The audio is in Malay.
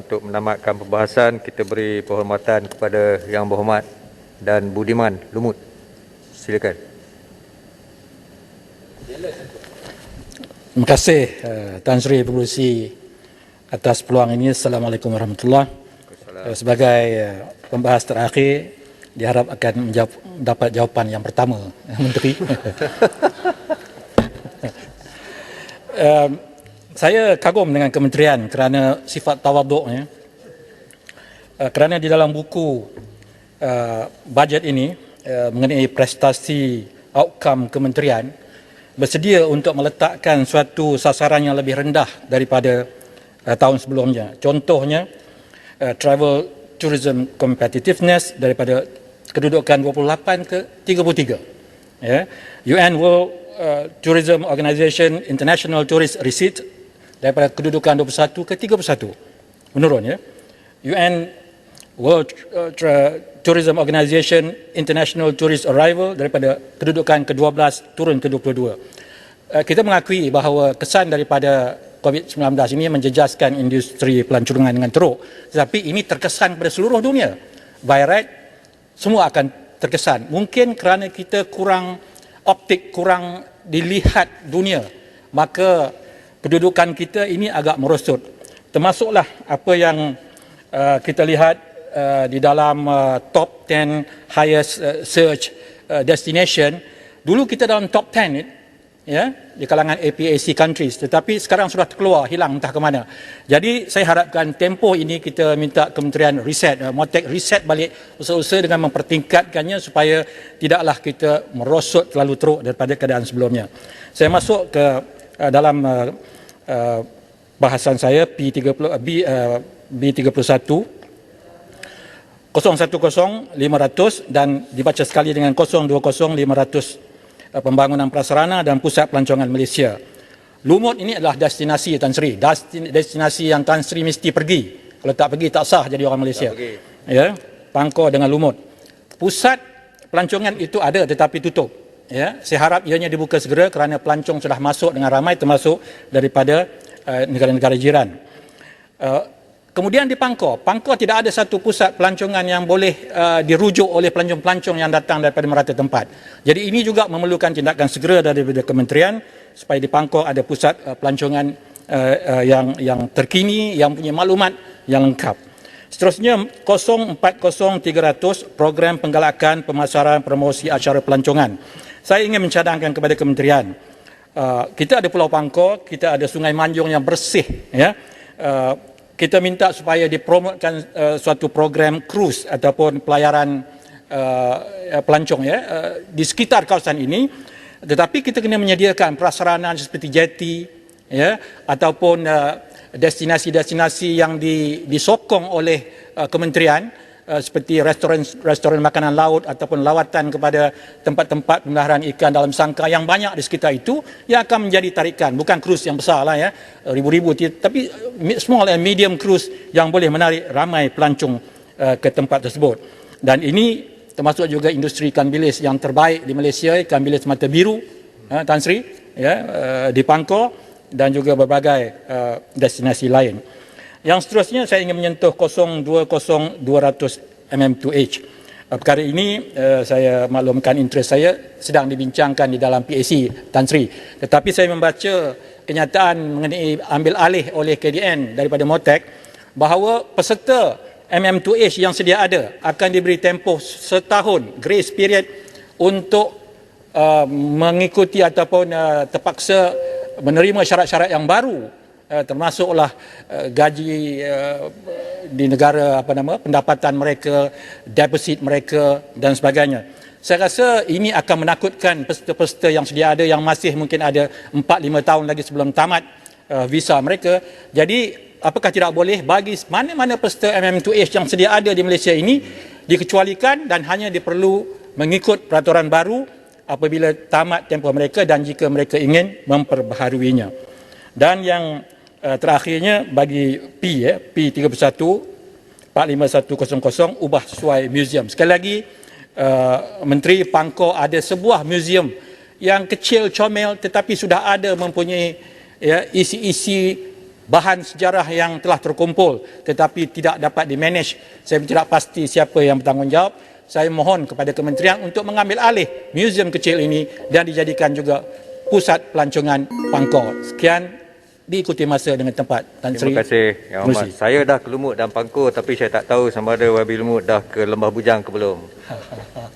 untuk menamatkan pembahasan, kita beri penghormatan kepada Yang Berhormat dan Budiman Lumut. Silakan. Terima kasih Tan Sri Pengerusi atas peluang ini. Assalamualaikum warahmatullahi wabarakatuh. Sebagai pembahas terakhir, diharap akan dapat jawapan yang pertama, Menteri. Saya kagum dengan kementerian kerana sifat tawaduknya. Kerana di dalam buku bajet ini mengenai prestasi outcome kementerian, bersedia untuk meletakkan suatu sasaran yang lebih rendah daripada tahun sebelumnya. Contohnya, travel tourism competitiveness daripada kedudukan 28 ke 33. UN World Tourism Organization International Tourist Receipt daripada kedudukan 21 ke 31. Menurun, ya. UN World Tourism Organization International Tourist Arrival daripada kedudukan ke-12 turun ke 22. Kita mengakui bahawa kesan daripada COVID-19 ini menjejaskan industri pelancongan dengan teruk, tetapi ini terkesan pada seluruh dunia. By right, semua akan terkesan. Mungkin kerana kita kurang optik, kurang dilihat dunia, maka kedudukan kita ini agak merosot. Termasuklah apa yang kita lihat di dalam top 10 highest search destination. Dulu kita dalam top 10, ya, di kalangan APAC countries, tetapi sekarang sudah keluar, hilang entah ke mana. Jadi saya harapkan tempoh ini kita minta Kementerian Reset, Motek reset balik usaha-usaha dengan mempertingkatkannya supaya tidaklah kita merosot terlalu teruk daripada keadaan sebelumnya. Saya masuk ke dalam bahasan saya B31 010 500 dan dibaca sekali dengan 020 500 pembangunan prasarana dan pusat pelancongan Malaysia. Lumut ini adalah destinasi Tan Sri, destinasi yang Tan Sri mesti pergi. Kalau tak pergi tak sah jadi orang Malaysia. Ya, Pangkor dengan Lumut. Pusat pelancongan itu ada tetapi tutup. Ya, saya harap ianya dibuka segera kerana pelancong sudah masuk dengan ramai, termasuk daripada negara-negara jiran. Kemudian di Pangkor tidak ada satu pusat pelancongan yang boleh dirujuk oleh pelancong-pelancong yang datang daripada merata tempat. Jadi ini juga memerlukan tindakan segera daripada kementerian supaya di Pangkor ada pusat pelancongan yang terkini, yang punya maklumat yang lengkap. Seterusnya 040300 program penggalakan pemasaran promosi acara pelancongan. Saya ingin mencadangkan kepada kementerian, kita ada Pulau Pangkor, kita ada Sungai Manjung yang bersih, ya. Kita minta supaya dipromotkan suatu program cruise ataupun pelayaran pelancong, ya, di sekitar kawasan ini. Tetapi kita kena menyediakan prasarana seperti jeti, ya, ataupun destinasi-destinasi yang disokong oleh kementerian, seperti restoran makanan laut ataupun lawatan kepada tempat-tempat pemeliharaan ikan dalam sangkar yang banyak di sekitar itu, yang akan menjadi tarikan. Bukan krus yang besar lah, ya, ribu-ribu, tapi small and medium cruise yang boleh menarik ramai pelancong ke tempat tersebut. Dan ini termasuk juga industri ikan bilis yang terbaik di Malaysia, ikan bilis mata biru, Tan Sri, ya, di Pangkor dan juga berbagai destinasi lain. Yang seterusnya saya ingin menyentuh 020200 mm2H. Perkara ini saya maklumkan interest saya sedang dibincangkan di dalam PAC Tan Sri. Tetapi saya membaca kenyataan mengenai ambil alih oleh KDN daripada Motek bahawa peserta MM2H yang sedia ada akan diberi tempoh setahun grace period untuk mengikuti ataupun terpaksa menerima syarat-syarat yang baru, termasuklah gaji di negara pendapatan mereka, deposit mereka dan sebagainya. Saya rasa ini akan menakutkan peserta-peserta yang sedia ada yang masih mungkin ada 4-5 tahun lagi sebelum tamat visa mereka. Jadi apakah tidak boleh bagi mana-mana peserta MM2H yang sedia ada di Malaysia ini dikecualikan dan hanya diperlu mengikut peraturan baru apabila tamat tempoh mereka dan jika mereka ingin memperbaharuinya. Dan yang terakhirnya bagi P31 45100 ubah sesuai museum. Sekali lagi, Menteri Pangkor ada sebuah museum yang kecil comel tetapi sudah ada mempunyai, ya, isi-isi bahan sejarah yang telah terkumpul tetapi tidak dapat dimanage. Saya tidak pasti siapa yang bertanggungjawab. Saya mohon kepada kementerian untuk mengambil alih muzium kecil ini dan dijadikan juga pusat pelancongan Pangkor. Sekian, diikuti masa dengan tempat. Tan Sri. Terima kasih Yang Terima Hormat. kasih. Saya dah ke Lumut dan Pangkor tapi saya tak tahu sama ada YB Lumut dah ke Lembah Bujang ke belum.